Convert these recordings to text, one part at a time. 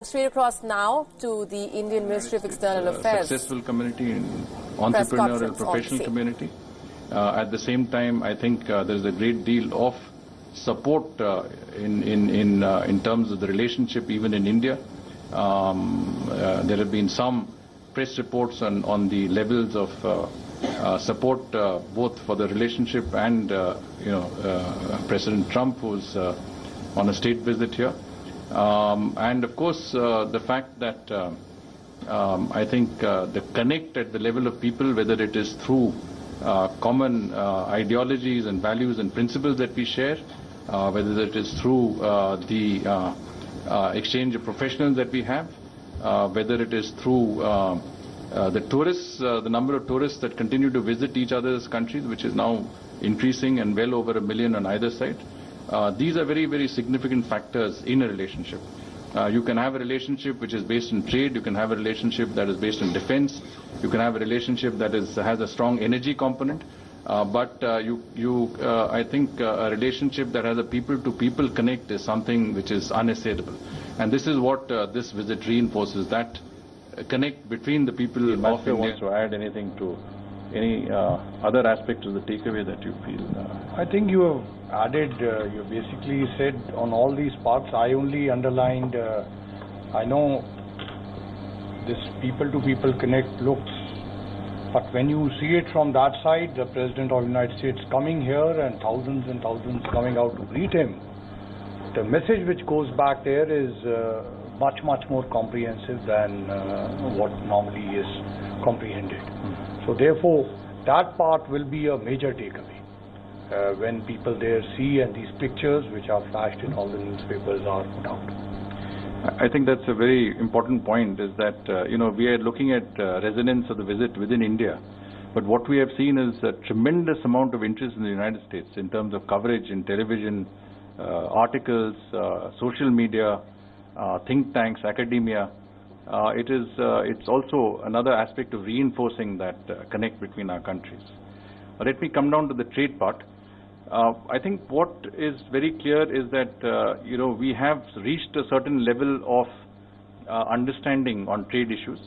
Straight across now to the Indian Ministry of External Affairs. Successful community in entrepreneurial professional community. At the same time, I think there is a great deal of support in terms of the relationship even in India. There have been some press reports on the levels of support both for the relationship and President Trump, who's on a state visit here. And of course, the fact that I think the connect at the level of people, whether it is through common ideologies and values and principles that we share, whether it is through the exchange of professionals that we have, whether it is through the tourists, the number of tourists that continue to visit each other's countries, which is now increasing and well over 1 million on either side. These are very, very significant factors in a relationship. You can have a relationship which is based on trade. You can have a relationship that is based on defense. You can have a relationship that has a strong energy component. But I think a relationship that has a people-to-people connect is something which is unassailable. And this is what this visit reinforces, that connect between the people. If you want to add anything to any other aspect of the takeaway that you feel? I think you have added, you basically said on all these parts. I only underlined, I know this people-to-people connect looks, but when you see it from that side, the President of the United States coming here and thousands coming out to greet him, the message which goes back there is much more comprehensive than what normally is comprehended. So therefore, that part will be a major takeaway when people there see, and these pictures which are flashed in all the newspapers are put out. I think that's a very important point, is that we are looking at resonance of the visit within India, but what we have seen is a tremendous amount of interest in the United States in terms of coverage in television, articles, social media, think tanks, academia. It's also another aspect of reinforcing that connect between our countries. Let me come down to the trade part. I think what is very clear is that we have reached a certain level of understanding on trade issues.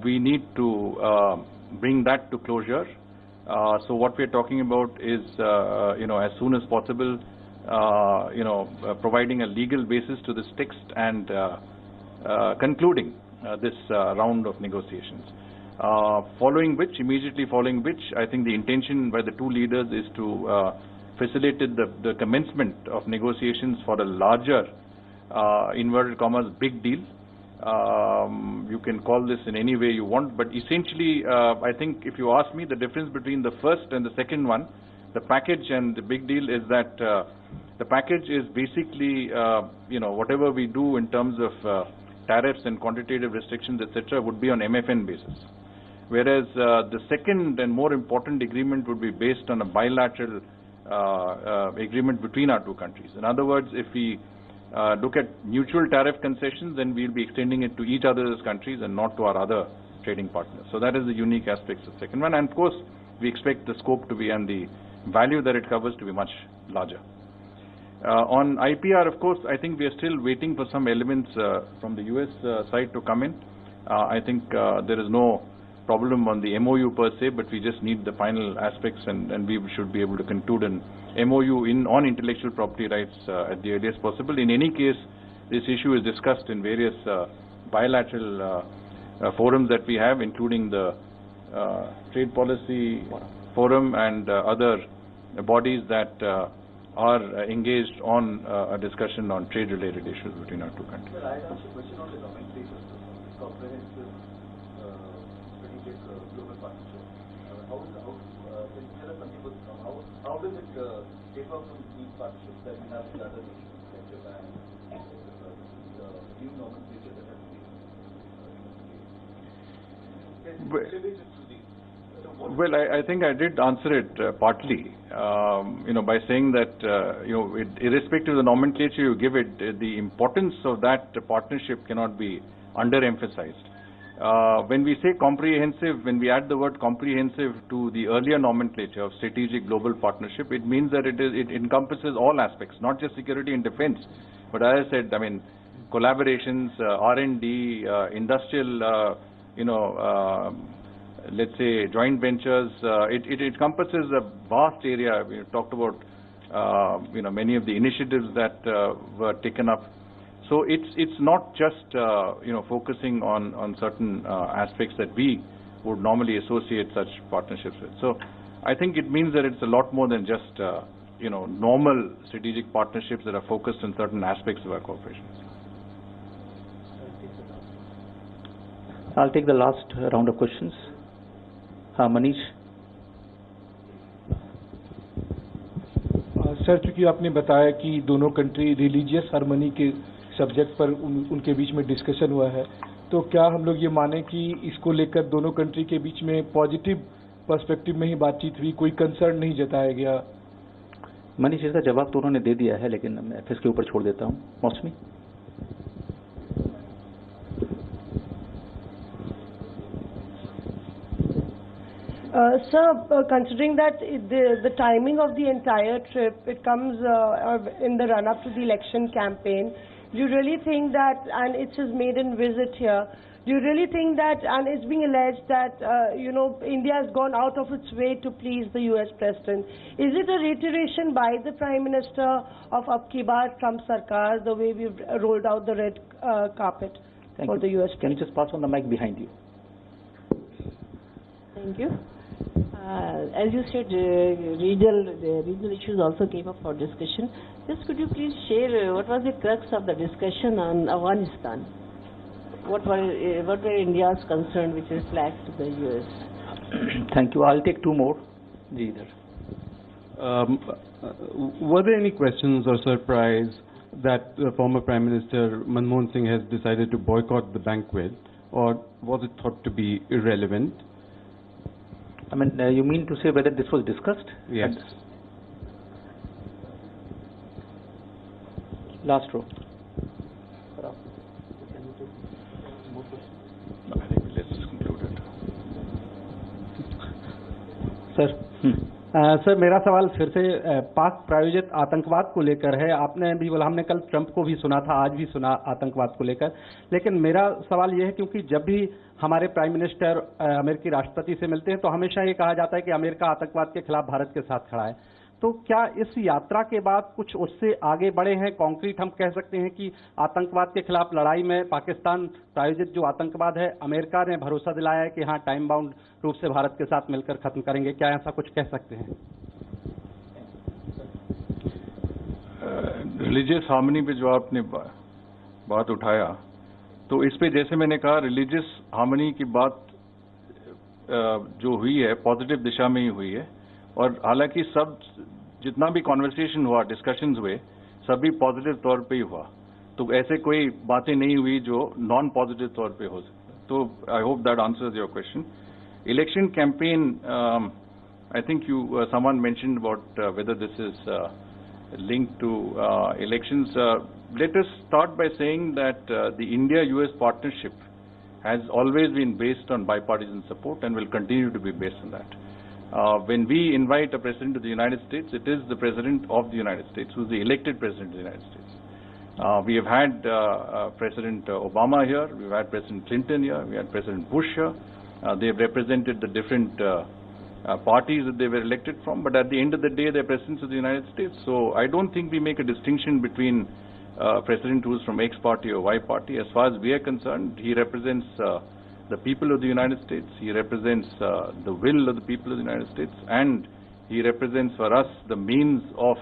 We need to bring that to closure. So what we're talking about is as soon as possible providing a legal basis to this text and concluding this round of negotiations. Immediately following which, I think the intention by the two leaders is to facilitate the commencement of negotiations for a larger, inverted commas, big deal. You can call this in any way you want, but essentially, I think if you ask me, the difference between the first and the second one, the package and the big deal, is that the package is basically, whatever we do in terms of tariffs and quantitative restrictions, etc., would be on MFN basis. Whereas the second and more important agreement would be based on a bilateral agreement between our two countries. In other words, if we look at mutual tariff concessions, then we'll be extending it to each other's countries and not to our other trading partners. So that is the unique aspects of the second one. And of course, we expect the scope to be, and the value that it covers, to be much larger. On IPR, of course, I think we are still waiting for some elements from the US side to come in. I think there is no problem on the MOU per se, but we just need the final aspects, and we should be able to conclude an MOU on intellectual property rights at the earliest possible. In any case, this issue is discussed in various bilateral forums that we have, including the Trade Policy Forum and other bodies that are engaged on a discussion on trade-related issues between our two countries. Well, I had asked a question on the nomenclature, comprehensive strategic global partnership. How does it differ from these partnerships that we have with other nations like Japan, the new nomenclature that has been Well, I think I did answer it partly, by saying that, irrespective of the nomenclature you give it, the importance of that partnership cannot be underemphasized. When we say comprehensive, when we add the word comprehensive to the earlier nomenclature of strategic global partnership, it means that it encompasses all aspects, not just security and defense, but as I said, collaborations, R&D, industrial, let's say joint ventures. It encompasses a vast area. We talked about, many of the initiatives that were taken up. So it's not just focusing on certain aspects that we would normally associate such partnerships with. So I think it means that it's a lot more than just normal strategic partnerships that are focused on certain aspects of our cooperation. I'll take the last round of questions. Manish. Sir, चूंकि आपने बताया कि दोनों country religious harmony के subject पर उनके बीच में discussion हुआ है, तो क्या हम लोग ये माने कि इसको लेकर दोनों कंट्री के बीच में पॉजिटिव पर्सपेक्टिव में ही बातचीत हुई, कोई कंसर्न नहीं जताया गया? मनीष, इसका जवाब तो उन्होंने दे दिया है, लेकिन मैं फिर इसके ऊपर छोड़ देता हूँ। मौसमी। Sir, considering that the timing of the entire trip, it comes in the run-up to the election campaign, do you really think that, and it's his maiden visit here, do you really think that, and it's being alleged that, India has gone out of its way to please the US President, is it a reiteration by the Prime Minister of Ab Ki Baar Trump Sarkar, the way we've rolled out the red carpet for the US President? Can you just pass on the mic behind you? Thank you. As you said, regional issues also came up for discussion. Just could you please share what was the crux of the discussion on Afghanistan? What were India's concern which is flagged to the US? Thank you. I'll take two more. Either. Were there any questions or surprise that former Prime Minister Manmohan Singh has decided to boycott the banquet, or was it thought to be irrelevant? I mean, you mean to say whether this was discussed? Yes. Last row. No, I think let's conclude it. Sir, sir मेरा सवाल फिर से पाक प्रायोजित आतंकवाद को लेकर है। आपने भी बोला, हमने कल ट्रंप को भी सुना था, आज भी सुना आतंकवाद को लेकर, लेकिन मेरा सवाल यह है क्योंकि जब भी हमारे प्राइम मिनिस्टर अमेरिकी राष्ट्रपति से मिलते हैं तो हमेशा ये कहा जाता है कि अमेरिका आतंकवाद के खिलाफ भारत के साथ खड़ा है। तो क्या इस यात्रा के बाद कुछ उससे आगे बढ़े हैं? कॉन्क्रीट हम कह सकते हैं कि आतंकवाद के खिलाफ लड़ाई में पाकिस्तान प्रायोजित जो आतंकवाद है, अमेरिका ने भरोसा दिलाया है कि हाँ, टाइम बाउंड रूप से भारत के साथ मिलकर खत्म करेंगे। क्या ऐसा कुछ कह सकते हैं? रिलीजियस हार्मनी पे जो आपने बात उठाया, तो इस पे जैसे मैंने कहा, रिलीजियस हार्मनी की बात जो हुई है पॉजिटिव दिशा में ही हुई है, और हालांकि सब जितना भी कॉन्वर्सेशन हुआ, डिस्कशंस हुए, सभी पॉजिटिव तौर पे ही हुआ। तो ऐसे कोई बातें नहीं हुई जो नॉन पॉजिटिव तौर पे हो सकती। तो I hope that answers your question. Election campaign, I think you someone mentioned about whether this is linked to elections. Let us start by saying that the India-US partnership has always been based on bipartisan support and will continue to be based on that. When we invite a president of the United States, it is the president of the United States who is the elected president of the United States. We have had President Obama here, we've had President Clinton here, we had President Bush here. They have represented the different parties that they were elected from, but at the end of the day, they're presidents of the United States. So I don't think we make a distinction between president who's from X party or Y party. As far as we are concerned, he represents the people of the United States, he represents the will of the people of the United States, and he represents for us the means of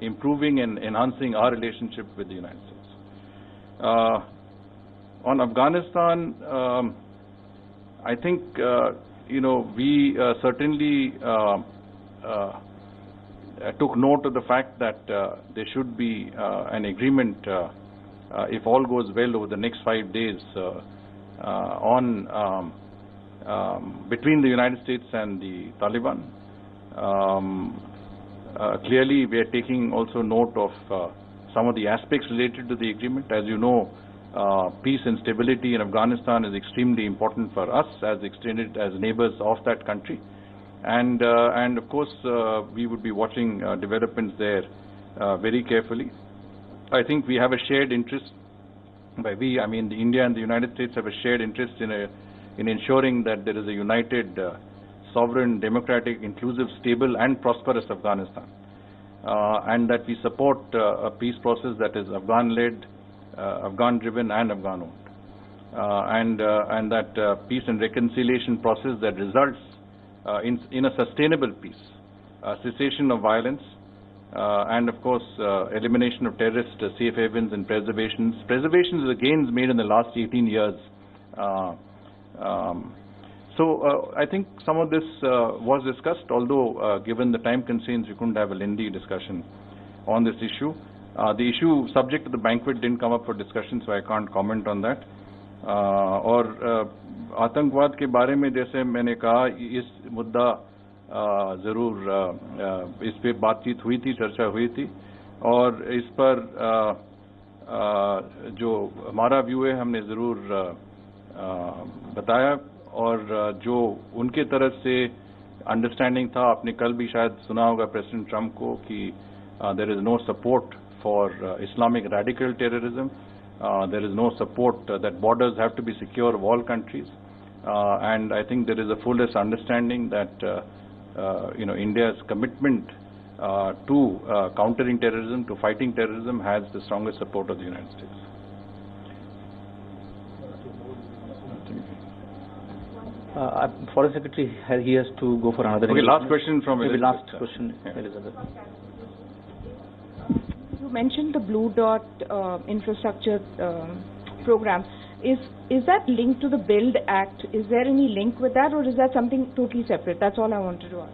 improving and enhancing our relationship with the United States. On Afghanistan, I think we certainly took note of the fact that there should be an agreement, if all goes well over the next 5 days, between the United States and the Taliban. Clearly, we are taking also note of some of the aspects related to the agreement. As you know, peace and stability in Afghanistan is extremely important for us as extended as neighbors of that country, and of course we would be watching developments there very carefully. I think we have a shared interest By we, I mean India and the United States have a shared interest in ensuring that there is a united, sovereign, democratic, inclusive, stable and prosperous Afghanistan. And that we support a peace process that is Afghan-led, Afghan-driven and Afghan-owned. And that peace and reconciliation process that results in a sustainable peace, cessation of violence, and of course elimination of terrorist safe havens and preservations of the gains made in the last 18 years. So I think some of this was discussed, although given the time constraints we couldn't have a lengthy discussion on this issue. The issue subject to the banquet didn't come up for discussion, so I can't comment on that. और आतंकवाद के बारे में जैसे मैंने कहा, इस मुद्दा ज़रूर इस पे बातचीत हुई थी, चर्चा हुई थी, और इस पर जो हमारा व्यू है हमने ज़रूर बताया, और जो उनके तरफ से अंडरस्टैंडिंग था, आपने कल भी शायद सुना होगा प्रेसिडेंट ट्रंप को कि there is no support for Islamic radical terrorism. There is no support that borders have to be secure of all countries, and I think there is a fullest understanding that India's commitment to countering terrorism, to fighting terrorism, has the strongest support of the United States. Foreign Secretary, he has to go for another. Okay, last question from Elizabeth. Last question, yeah. Elizabeth. You mentioned the Blue Dot infrastructure program. Is that linked to the Build Act? Is there any link with that, or is that something totally separate? That's all I wanted to ask.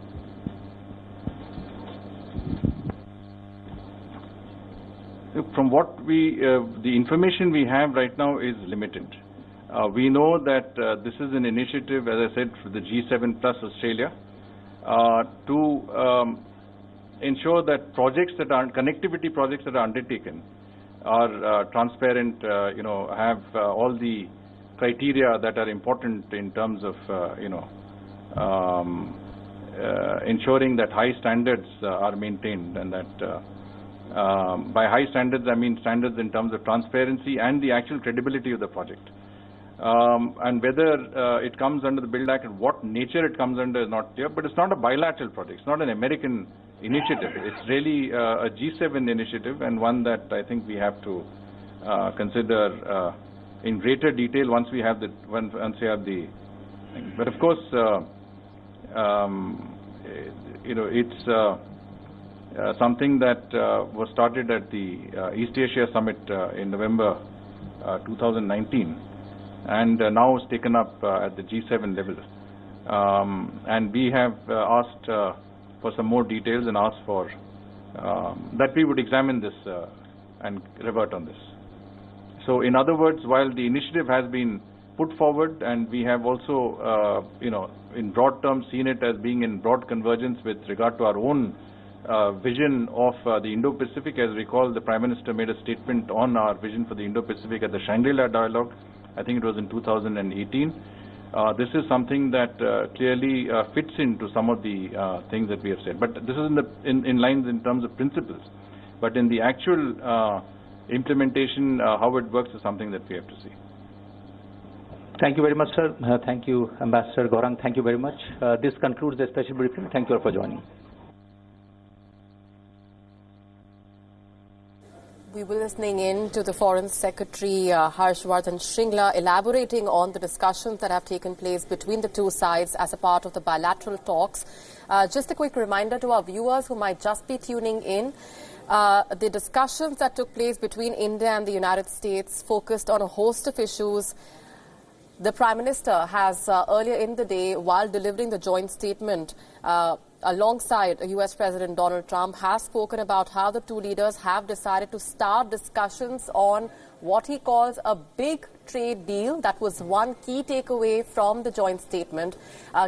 From what the information we have right now is limited. We know that this is an initiative, as I said, for the G7 plus Australia, to ensure that projects that are connectivity projects that are undertaken are transparent, have all the criteria that are important in terms of, ensuring that high standards are maintained, and that by high standards I mean standards in terms of transparency and the actual credibility of the project. And whether it comes under the Build Act and what nature it comes under is not clear, but it's not a bilateral project. It's not an American initiative. It's really a G7 initiative, and one that I think we have to consider in greater detail once we have the thing. But of course, it's something that was started at the East Asia Summit in November 2019, and now is taken up at the G7 level. And we have asked for some more details and asked for that we would examine this and revert on this. So in other words, while the initiative has been put forward, and we have also, in broad terms seen it as being in broad convergence with regard to our own vision of the Indo-Pacific. As recall, the Prime Minister made a statement on our vision for the Indo-Pacific at the Shangri-La Dialogue. I think it was in 2018. This is something that clearly fits into some of the things that we have said. But this is in lines in terms of principles. But in the actual implementation, how it works is something that we have to see. Thank you very much, sir. Thank you, Ambassador Gaurang. Thank you very much. This concludes the special briefing. Thank you all for joining. We were listening in to the Foreign Secretary Harsh Vardhan Shringla elaborating on the discussions that have taken place between the two sides as a part of the bilateral talks. Just a quick reminder to our viewers who might just be tuning in. The discussions that took place between India and the United States focused on a host of issues. The Prime Minister has earlier in the day, while delivering the joint statement, alongside US President Donald Trump, has spoken about how the two leaders have decided to start discussions on what he calls a big trade deal. That was one key takeaway from the joint statement,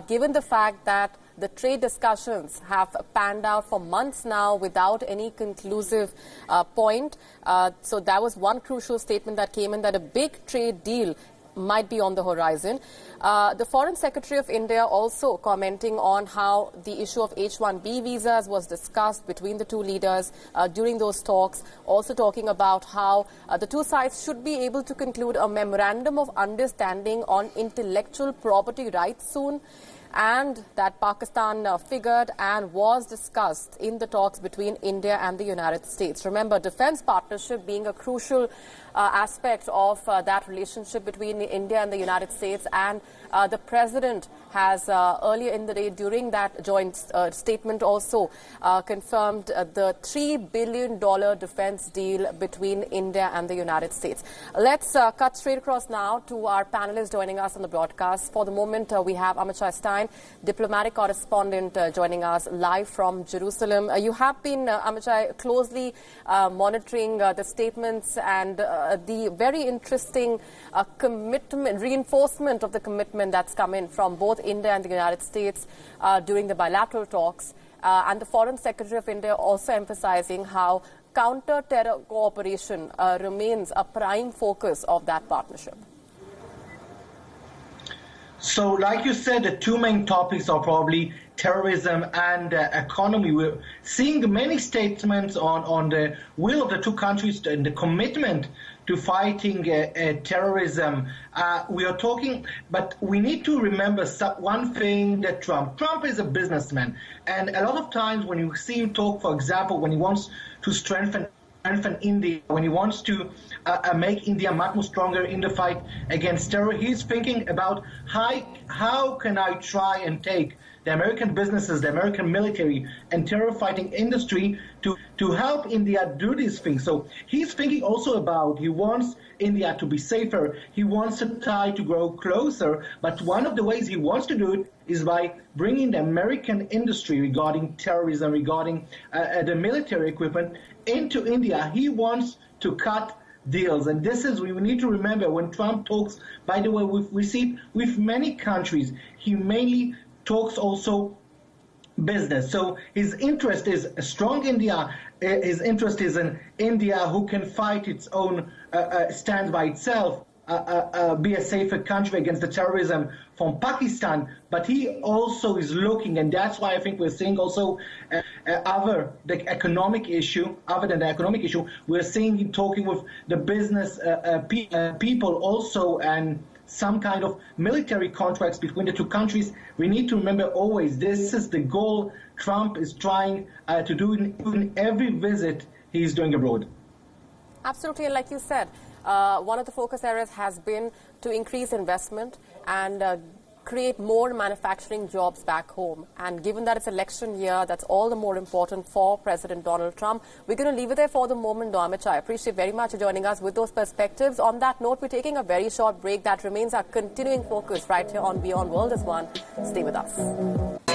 given the fact that the trade discussions have panned out for months now without any conclusive point. So that was one crucial statement that came in, that a big trade deal might be on the horizon. The Foreign Secretary of India also commenting on how the issue of H-1B visas was discussed between the two leaders during those talks, also talking about how the two sides should be able to conclude a memorandum of understanding on intellectual property rights soon, and that Pakistan figured and was discussed in the talks between India and the United States. Remember, defense partnership being a crucial aspect of that relationship between India and the United States, and the President has earlier in the day during that joint statement also confirmed the $3 billion defense deal between India and the United States. Let's cut straight across now to our panelists joining us on the broadcast. For the moment, we have Amichai Stein, diplomatic correspondent, joining us live from Jerusalem. You have been, Amichai, closely monitoring the statements and the very interesting commitment, reinforcement of the commitment that's come in from both India and the United States during the bilateral talks, and the Foreign Secretary of India also emphasizing how counter-terror cooperation remains a prime focus of that partnership. So, like you said, the two main topics are probably terrorism and economy. We're seeing many statements on the will of the two countries and the commitment to fighting terrorism. We are talking, but we need to remember one thing, that Trump is a businessman. And a lot of times when you see him talk, for example, when he wants to strengthen India, when he wants to make India much more stronger in the fight against terror, he's thinking about how can I try and take the American businesses, the American military and terror fighting industry to help India do these things. So he's thinking also about, he wants India to be safer, he wants the tie to grow closer, but one of the ways he wants to do it is by bringing the American industry regarding terrorism, regarding the military equipment into India. He wants to cut deals. And this is, we need to remember, when Trump talks, by the way, we see with many countries, he mainly talks also business. So his interest is a strong India. His interest is in India who can fight its own, stand by itself, be a safer country against the terrorism from Pakistan. But he also is looking, and that's why I think we're seeing also other than the economic issue, we're seeing him talking with the business people also, and some kind of military contracts between the two countries. We need to remember always, this is the goal Trump is trying to do in every visit he's doing abroad. Absolutely, and like you said, one of the focus areas has been to increase investment and create more manufacturing jobs back home. And given that it's election year, that's all the more important for President Donald Trump. We're going to leave it there for the moment, though, Amichai. I appreciate very much you joining us with those perspectives. On that note, we're taking a very short break. That remains our continuing focus right here on Beyond World is One. Stay with us.